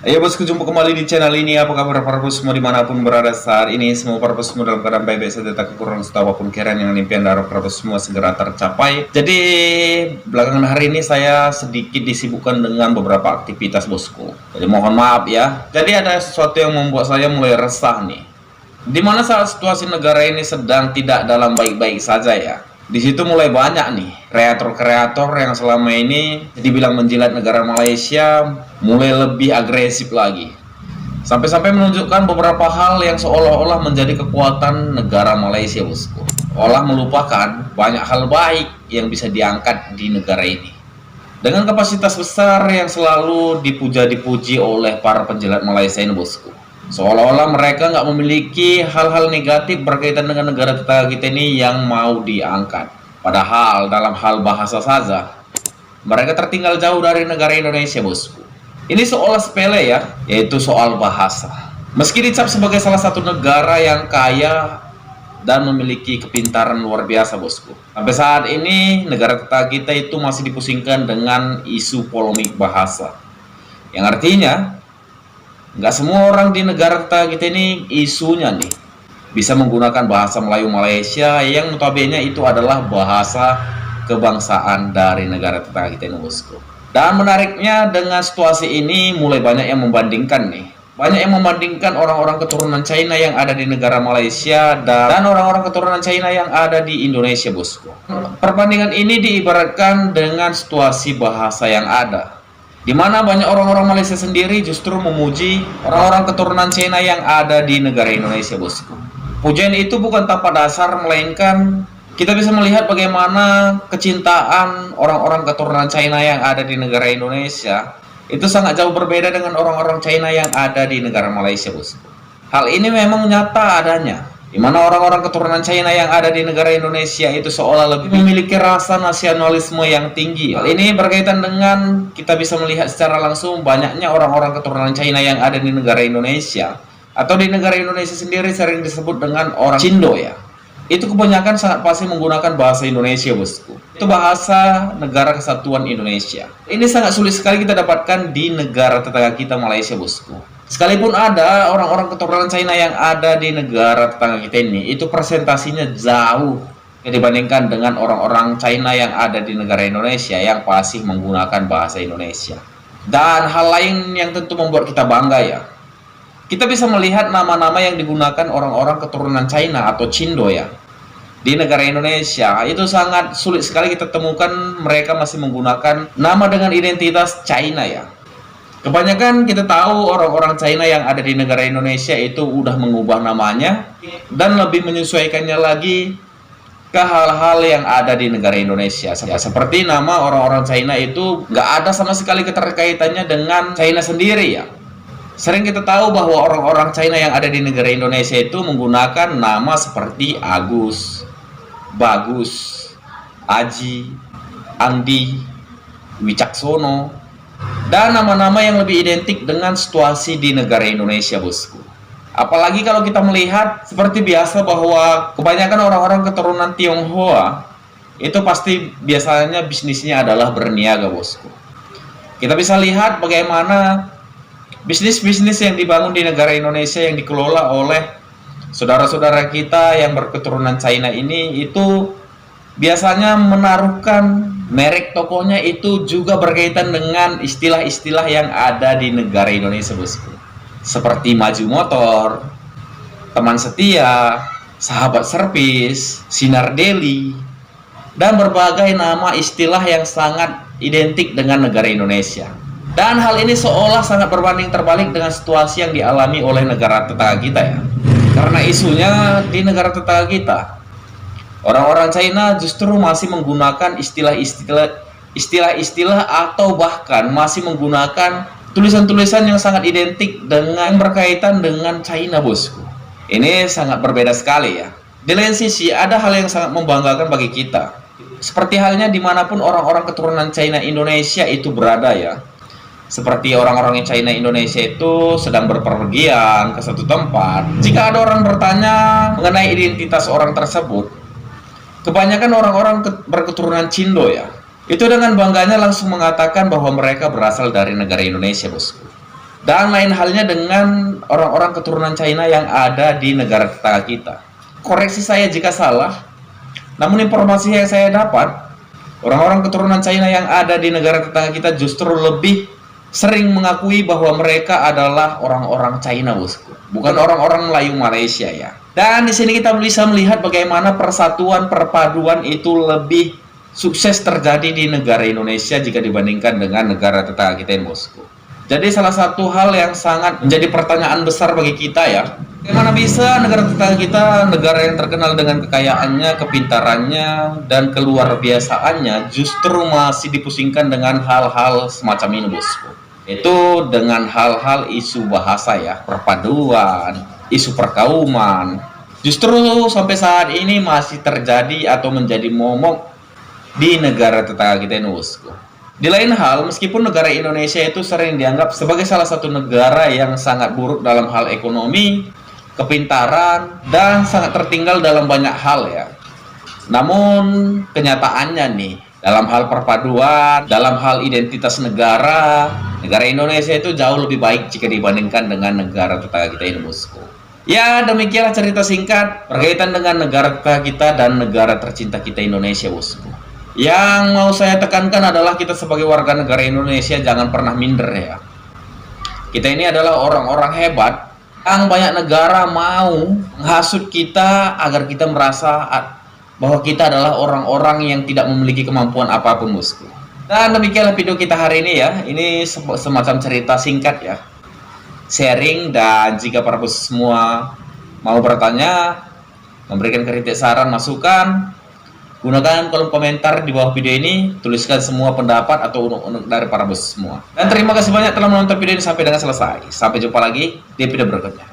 Ayo bosku, jumpa kembali di channel ini. Apa kabar para bos semua dimanapun berada saat ini? Semua para bos semua dalam keadaan baik-baik saja, tak kekurangan serta apapun kiraan yang impian darah para bos semua segera tercapai. Jadi belakangan hari ini saya sedikit disibukkan dengan beberapa aktivitas bosku. Jadi mohon maaf ya. Jadi ada sesuatu yang membuat saya mulai resah nih. Dimana saat situasi negara ini sedang tidak dalam baik-baik saja ya. Di situ mulai banyak nih kreator-kreator yang selama ini dibilang menjilat negara Malaysia mulai lebih agresif lagi. Sampai-sampai menunjukkan beberapa hal yang seolah-olah menjadi kekuatan negara Malaysia, bosku. Olah melupakan banyak hal baik yang bisa diangkat di negara ini. Dengan kapasitas besar yang selalu dipuja-dipuji oleh para penjilat Malaysia ini, bosku. Seolah-olah mereka nggak memiliki hal-hal negatif berkaitan dengan negara tetangga kita ini yang mau diangkat. Padahal dalam hal bahasa saja, mereka tertinggal jauh dari negara Indonesia, bosku. Ini seolah sepele ya, yaitu soal bahasa. Meski dicap sebagai salah satu negara yang kaya dan memiliki kepintaran luar biasa, bosku. Sampai saat ini, negara tetangga kita itu masih dipusingkan dengan isu polemik bahasa. Yang artinya, nggak semua orang di negara tetangga kita ini isunya nih bisa menggunakan bahasa Melayu Malaysia yang notabene itu adalah bahasa kebangsaan dari negara tetangga kita ini, bosku. Dan menariknya dengan situasi ini mulai banyak yang membandingkan nih. Banyak yang membandingkan orang-orang keturunan China yang ada di negara Malaysia dan orang-orang keturunan China yang ada di Indonesia, bosku. Perbandingan ini diibaratkan dengan situasi bahasa yang ada, di mana banyak orang-orang Malaysia sendiri justru memuji orang-orang keturunan Cina yang ada di negara Indonesia, bosku. Pujian itu bukan tanpa dasar, melainkan kita bisa melihat bagaimana kecintaan orang-orang keturunan China yang ada di negara Indonesia itu sangat jauh berbeda dengan orang-orang China yang ada di negara Malaysia, bosku. Hal ini memang nyata adanya, di mana orang-orang keturunan China yang ada di negara Indonesia itu seolah lebih memiliki rasa nasionalisme yang tinggi. Hal ini berkaitan dengan kita bisa melihat secara langsung banyaknya orang-orang keturunan China yang ada di negara Indonesia, atau di negara Indonesia sendiri sering disebut dengan orang Cindo ya. Itu kebanyakan sangat pasti menggunakan bahasa Indonesia, bosku. Itu bahasa Negara Kesatuan Indonesia. Ini sangat sulit sekali kita dapatkan di negara tetangga kita Malaysia, bosku. Sekalipun ada orang-orang keturunan China yang ada di negara tetangga kita ini, itu presentasinya jauh dibandingkan dengan orang-orang China yang ada di negara Indonesia yang pasti menggunakan bahasa Indonesia. Dan hal lain yang tentu membuat kita bangga ya, kita bisa melihat nama-nama yang digunakan orang-orang keturunan China atau Cindo ya di negara Indonesia. Itu sangat sulit sekali kita temukan mereka masih menggunakan nama dengan identitas China ya. Kebanyakan kita tahu orang-orang China yang ada di negara Indonesia itu udah mengubah namanya dan lebih menyesuaikannya lagi ke hal-hal yang ada di negara Indonesia. Ya, seperti nama orang-orang China itu nggak ada sama sekali keterkaitannya dengan China sendiri ya. Sering kita tahu bahwa orang-orang China yang ada di negara Indonesia itu menggunakan nama seperti Agus, Bagus, Aji, Andi, Wicaksono, dan nama-nama yang lebih identik dengan situasi di negara Indonesia, bosku. Apalagi kalau kita melihat seperti biasa bahwa kebanyakan orang-orang keturunan Tionghoa itu pasti biasanya bisnisnya adalah berniaga, bosku. Kita bisa lihat bagaimana bisnis-bisnis yang dibangun di negara Indonesia yang dikelola oleh saudara-saudara kita yang berketurunan China ini itu biasanya menaruhkan merek tokonya itu juga berkaitan dengan istilah-istilah yang ada di negara Indonesia, bosku. Seperti Maju Motor, Teman Setia, Sahabat Servis, Sinar Deli, dan berbagai nama istilah yang sangat identik dengan negara Indonesia. Dan hal ini seolah sangat berbanding terbalik dengan situasi yang dialami oleh negara tetangga kita ya. Karena isunya di negara tetangga kita, orang-orang China justru masih menggunakan istilah-istilah atau bahkan masih menggunakan tulisan-tulisan yang sangat identik dengan berkaitan dengan China, bosku. Ini sangat berbeda sekali ya. Di lain sisi ada hal yang sangat membanggakan bagi kita. Seperti halnya dimanapun orang-orang keturunan China Indonesia itu berada ya. Seperti orang-orang yang China Indonesia itu sedang berpergian ke satu tempat. Jika ada orang bertanya mengenai identitas orang tersebut, kebanyakan orang-orang berketurunan Cindo ya, itu dengan bangganya langsung mengatakan bahwa mereka berasal dari negara Indonesia, bosku. Dan lain halnya dengan orang-orang keturunan China yang ada di negara tetangga kita. Koreksi saya jika salah, namun informasi yang saya dapat, orang-orang keturunan China yang ada di negara tetangga kita justru lebih sering mengakui bahwa mereka adalah orang-orang China, bosku. Bukan orang-orang Melayu Malaysia ya. Dan di sini kita bisa melihat bagaimana persatuan perpaduan itu lebih sukses terjadi di negara Indonesia jika dibandingkan dengan negara tetangga kita ini, bosku. Jadi salah satu hal yang sangat menjadi pertanyaan besar bagi kita ya, bagaimana bisa negara tetangga kita, negara yang terkenal dengan kekayaannya, kepintarannya, dan keluar biasaannya justru masih dipusingkan dengan hal-hal semacam ini, bosku. Itu dengan hal-hal isu bahasa ya, perpaduan, isu perkauman. Justru sampai saat ini masih terjadi atau menjadi momok di negara tetangga kita ini, bosku. Di lain hal, meskipun negara Indonesia itu sering dianggap sebagai salah satu negara yang sangat buruk dalam hal ekonomi, kepintaran, dan sangat tertinggal dalam banyak hal ya. Namun kenyataannya nih, dalam hal perpaduan, dalam hal identitas negara, negara Indonesia itu jauh lebih baik jika dibandingkan dengan negara tetangga kita ini, bosku. Ya, demikianlah cerita singkat berkaitan dengan negara tetangga kita dan negara tercinta kita Indonesia, bosku. Yang mau saya tekankan adalah kita sebagai warga negara Indonesia jangan pernah minder ya. Kita ini adalah orang-orang hebat yang banyak negara mau menghasut kita agar kita merasa bahwa kita adalah orang-orang yang tidak memiliki kemampuan apapun, bosku. Dan demikianlah video kita hari ini ya. Ini semacam cerita singkat ya, sharing. Dan jika para bos semua mau bertanya, memberikan kritik, saran, masukan, gunakan kolom komentar di bawah video ini, tuliskan semua pendapat atau unek-unek dari para bos semua. Dan terima kasih banyak telah menonton video ini sampai dengan selesai. Sampai jumpa lagi di video berikutnya.